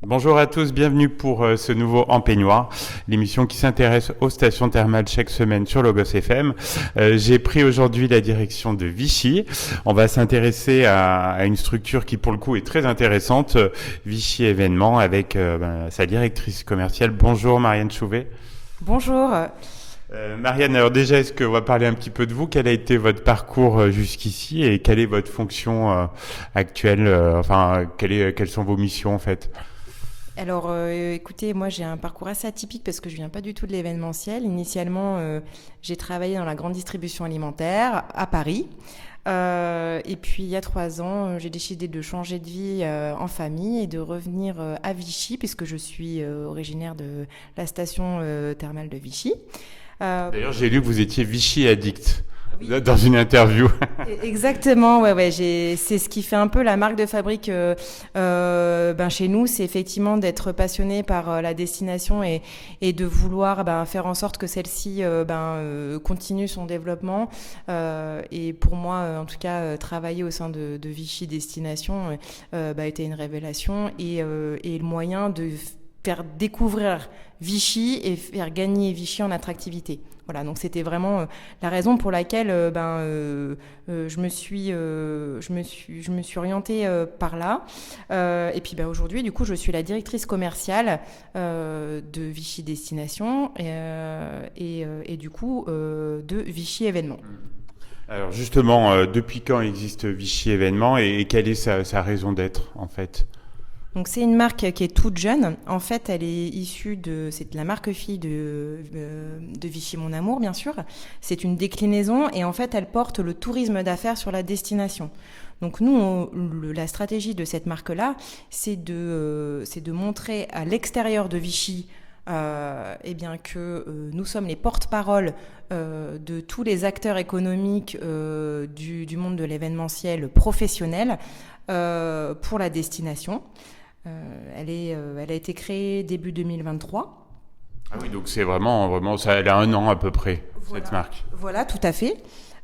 Bonjour à tous, bienvenue pour ce nouveau En Peignoir, l'émission qui s'intéresse aux stations thermales chaque semaine sur Logos FM. J'ai pris aujourd'hui la direction de Vichy. On va s'intéresser à une structure qui pour le coup est très intéressante, Vichy Événements, avec sa directrice commerciale. Bonjour Marianne Chouvet. Bonjour. Marianne, alors déjà, est-ce qu'on va parler un petit peu de vous? Quel a été votre parcours jusqu'ici et quelle est votre fonction actuelle? Quelles sont vos missions en fait? Alors, écoutez, moi j'ai un parcours assez atypique parce que je viens pas du tout de l'événementiel. Initialement, j'ai travaillé dans la grande distribution alimentaire à Paris. Et puis il y a 3 ans, j'ai décidé de changer de vie en famille et de revenir à Vichy puisque je suis originaire de la station thermale de Vichy. D'ailleurs, j'ai lu que vous étiez Vichy addict Oui. dans une interview. Exactement, ouais, c'est ce qui fait un peu la marque de fabrique chez nous, c'est effectivement d'être passionné par la destination et de vouloir faire en sorte que celle-ci continue son développement. Et pour moi, en tout cas, travailler au sein de Vichy Destination était une révélation et le moyen de faire découvrir Vichy et faire gagner Vichy en attractivité. Voilà, donc c'était vraiment la raison pour laquelle je me suis orientée par là. Et puis aujourd'hui, du coup, je suis la directrice commerciale de Vichy Destination et du coup de Vichy Événements. Alors justement, depuis quand existe Vichy Événements et quelle est sa raison d'être en fait? Donc c'est une marque qui est toute jeune. En fait, elle est issue c'est la marque fille de Vichy Mon Amour, bien sûr. C'est une déclinaison et en fait, elle porte le tourisme d'affaires sur la destination. Donc nous, la stratégie de cette marque-là, c'est de montrer à l'extérieur de Vichy que nous sommes les porte-parole de tous les acteurs économiques du monde de l'événementiel professionnel pour la destination. Elle a été créée début 2023. Ah oui, donc c'est vraiment, ça, elle a 1 an à peu près, Voilà. cette marque. Voilà, tout à fait.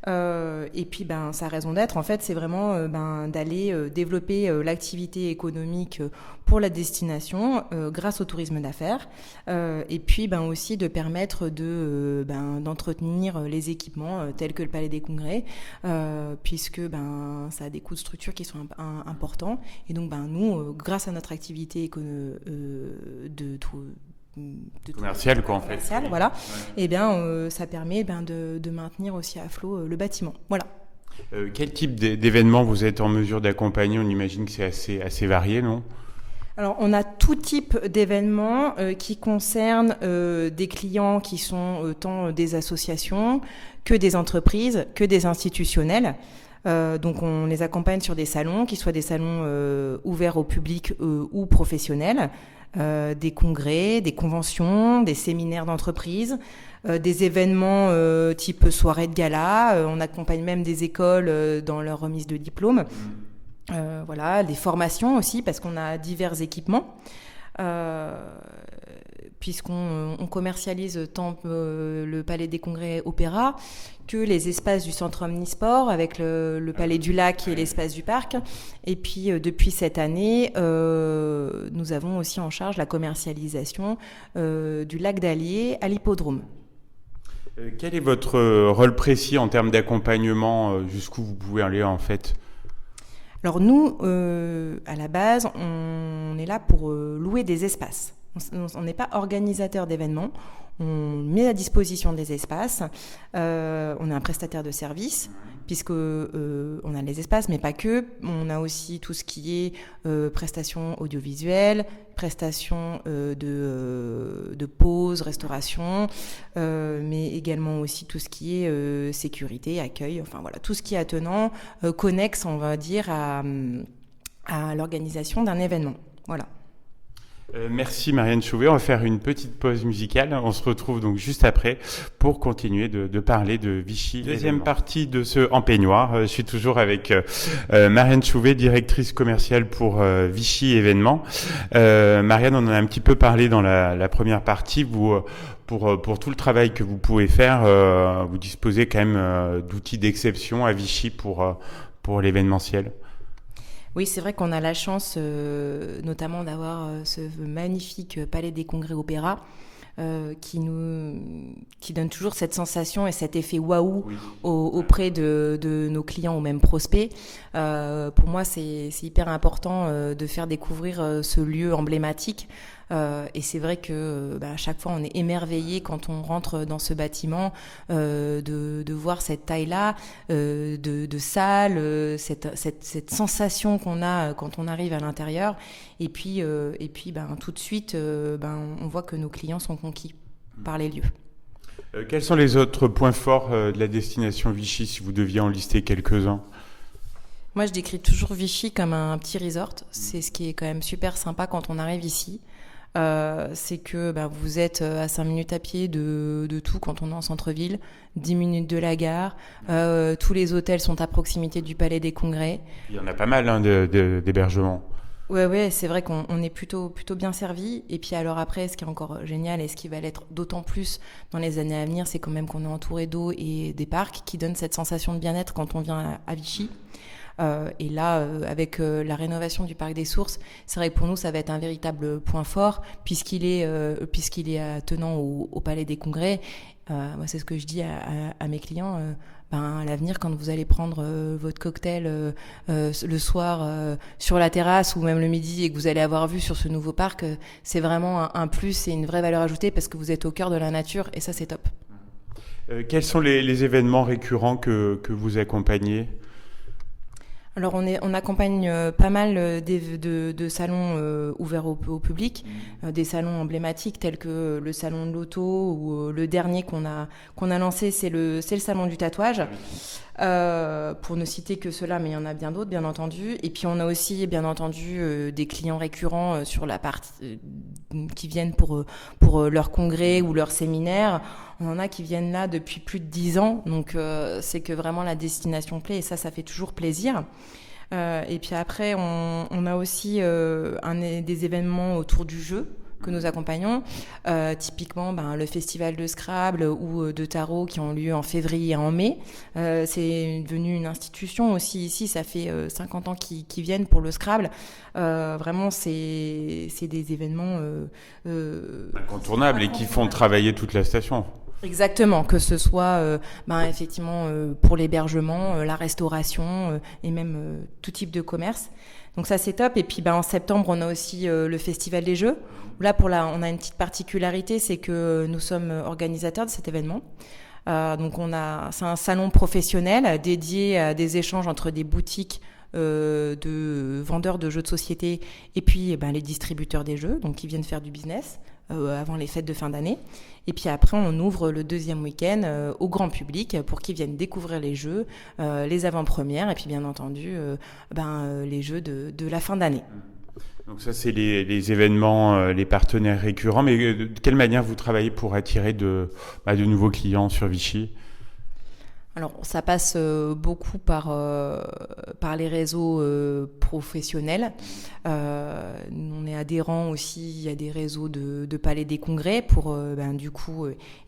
Et puis, sa raison d'être, en fait, c'est vraiment d'aller développer l'activité économique pour la destination grâce au tourisme d'affaires. Et puis, aussi de permettre d'entretenir les équipements tels que le Palais des Congrès, puisque ça a des coûts de structure qui sont importants. Et donc, nous, grâce à notre activité Commercial quoi en fait. voilà. Ouais. Et bien, ça permet de maintenir aussi à flot le bâtiment. Voilà. Quel type d'événements vous êtes en mesure d'accompagner? On imagine que c'est assez varié, non? Alors, on a tout type d'événements qui concernent des clients qui sont tant des associations que des entreprises, que des institutionnels. Donc, on les accompagne sur des salons, qui soient des salons ouverts au public ou professionnels. Des congrès, des conventions, des séminaires d'entreprise, des événements type soirée de gala. On accompagne même des écoles dans leur remise de diplôme. Voilà, des formations aussi, parce qu'on a divers équipements. Puisqu'on commercialise tant le Palais des Congrès Opéra que les espaces du Centre Omnisport avec le Palais du Lac et l'espace du Parc. Et puis, depuis cette année, nous avons aussi en charge la commercialisation du Lac d'Allier à l'hippodrome. Quel est votre rôle précis en termes d'accompagnement? Jusqu'où vous pouvez aller en fait? Alors nous, à la base, on est là pour louer des espaces. On n'est pas organisateur d'événements, on met à disposition des espaces, on est un prestataire de services, puisque on a les espaces, mais pas que. On a aussi tout ce qui est prestations audiovisuelles, prestations de pause, restauration, mais également aussi tout ce qui est sécurité, accueil, enfin voilà, tout ce qui est attenant, connexe, on va dire, à l'organisation d'un événement. Voilà. Merci Marianne Chouvet. On va faire une petite pause musicale. On se retrouve donc juste après pour continuer de parler de Vichy. Deuxième partie de ce En Peignoir. Je suis toujours avec Marianne Chouvet, directrice commerciale pour Vichy Événements. Marianne, on en a un petit peu parlé dans la première partie. Vous, pour tout le travail que vous pouvez faire, vous disposez quand même d'outils d'exception à Vichy pour l'événementiel. Oui, c'est vrai qu'on a la chance, notamment d'avoir ce magnifique Palais des Congrès Opéra, qui donne toujours cette sensation et cet effet waouh auprès de nos clients ou même prospects. Pour moi, c'est hyper important de faire découvrir ce lieu emblématique. Et c'est vrai que à chaque fois, on est émerveillé quand on rentre dans ce bâtiment de voir cette taille-là, de salle, cette sensation qu'on a quand on arrive à l'intérieur. Et puis tout de suite, on voit que nos clients sont conquis par les lieux. Quels sont les autres points forts de la destination Vichy, si vous deviez en lister quelques-uns ? Moi, je décris toujours Vichy comme un petit resort. C'est ce qui est quand même super sympa quand on arrive ici. C'est que vous êtes à 5 minutes à pied de tout quand on est en centre-ville, 10 minutes de la gare, tous les hôtels sont à proximité du Palais des Congrès. Il y en a pas mal d'hébergements. Ouais, c'est vrai qu'on est plutôt bien servi. Et puis alors après, ce qui est encore génial et ce qui va l'être d'autant plus dans les années à venir, c'est quand même qu'on est entouré d'eau et des parcs qui donnent cette sensation de bien-être quand on vient à Vichy. Et là, avec la rénovation du parc des Sources, c'est vrai que pour nous, ça va être un véritable point fort puisqu'il est attenant au Palais des Congrès. Moi, c'est ce que je dis à mes clients. À l'avenir, quand vous allez prendre votre cocktail le soir sur la terrasse ou même le midi et que vous allez avoir vu sur ce nouveau parc, c'est vraiment un plus et une vraie valeur ajoutée parce que vous êtes au cœur de la nature et ça, c'est top. Quels sont les événements récurrents que vous accompagnez ? Alors on accompagne pas mal de salons ouverts au public, des salons emblématiques tels que le salon de l'auto ou le dernier qu'on a lancé, c'est le salon du tatouage. Pour ne citer que cela, mais il y en a bien d'autres, bien entendu. Et puis on a aussi, bien entendu, des clients récurrents sur la partie qui viennent pour leur congrès ou leur séminaire. On en a qui viennent là depuis plus de 10 ans, donc c'est que vraiment la destination plaît et ça fait toujours plaisir. Et puis après, on a aussi des événements autour du jeu que nous accompagnons, typiquement le festival de Scrabble ou de tarot qui ont lieu en février et en mai. C'est devenu une institution aussi ici, ça fait 50 ans qu'ils viennent pour le Scrabble. Vraiment, c'est des événements incontournables et qui font travailler toute la station. Exactement, que ce soit effectivement pour l'hébergement, la restauration et même tout type de commerce. Donc ça c'est top. Et puis en septembre on a aussi le Festival des Jeux. Là on a une petite particularité, c'est que nous sommes organisateurs de cet événement. Donc c'est un salon professionnel dédié à des échanges entre des boutiques de vendeurs de jeux de société et puis les distributeurs des jeux, donc qui viennent faire du business avant les fêtes de fin d'année. Et puis après, on ouvre le deuxième week-end au grand public pour qu'ils viennent découvrir les jeux, les avant-premières et puis bien entendu les jeux de la fin d'année. Donc ça, c'est les événements, les partenaires récurrents. Mais de quelle manière vous travaillez pour attirer de nouveaux clients sur Vichy ? Alors, ça passe beaucoup par les réseaux professionnels. On est adhérent aussi à des réseaux de Palais des Congrès pour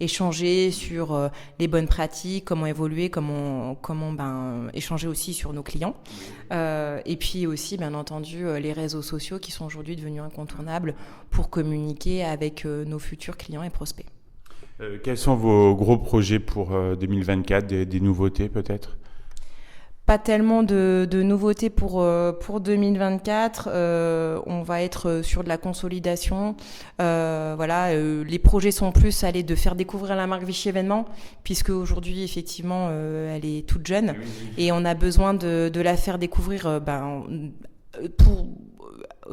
échanger sur les bonnes pratiques, comment évoluer, comment échanger aussi sur nos clients. Et puis aussi, bien entendu, les réseaux sociaux qui sont aujourd'hui devenus incontournables pour communiquer avec nos futurs clients et prospects. Quels sont vos gros projets pour 2024, des nouveautés peut-être ? Pas tellement de nouveautés pour 2024. On va être sur de la consolidation. Les projets sont plus aller de faire découvrir la marque Vichy Événements, puisque aujourd'hui effectivement elle est toute jeune et on a besoin de la faire découvrir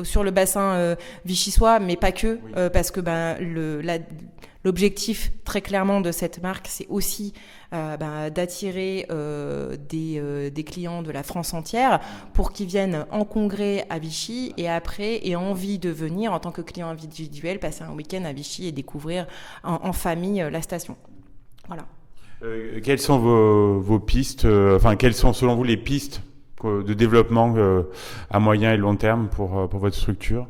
sur le bassin vichysois, mais pas que, parce que l'objectif très clairement de cette marque, c'est aussi d'attirer des clients de la France entière pour qu'ils viennent en congrès à Vichy et après aient envie de venir en tant que client individuel, passer un week-end à Vichy et découvrir en famille la station. Voilà. Quelles sont vos pistes, quelles sont selon vous les pistes de développement à moyen et long terme pour votre structure ?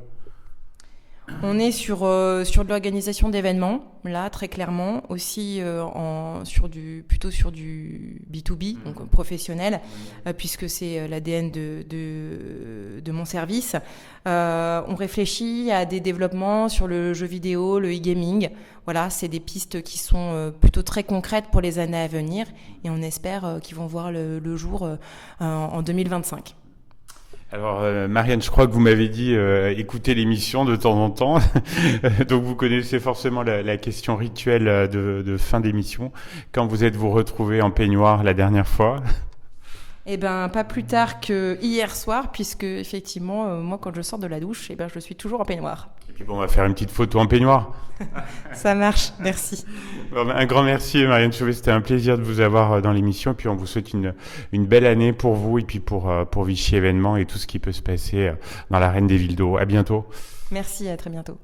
On est sur de l'organisation d'événements, là très clairement, aussi plutôt sur du B2B, donc professionnel, puisque c'est l'ADN de mon service. On réfléchit à des développements sur le jeu vidéo, le e-gaming. Voilà, c'est des pistes qui sont plutôt très concrètes pour les années à venir et on espère qu'ils vont voir le jour en 2025. Alors Marianne, je crois que vous m'avez dit écoutez l'émission de temps en temps, donc vous connaissez forcément la question rituelle de fin d'émission. Quand vous retrouvés en peignoir la dernière fois? Eh ben, pas plus tard que hier soir, puisque effectivement, moi, quand je sors de la douche, eh ben, je suis toujours en peignoir. Et puis bon, on va faire une petite photo en peignoir. Ça marche, merci. Bon, un grand merci Marianne Chauvet, c'était un plaisir de vous avoir dans l'émission. Et puis on vous souhaite une belle année pour vous et puis pour Vichy Événements et tout ce qui peut se passer dans l'arène des villes d'eau. À bientôt. Merci, à très bientôt.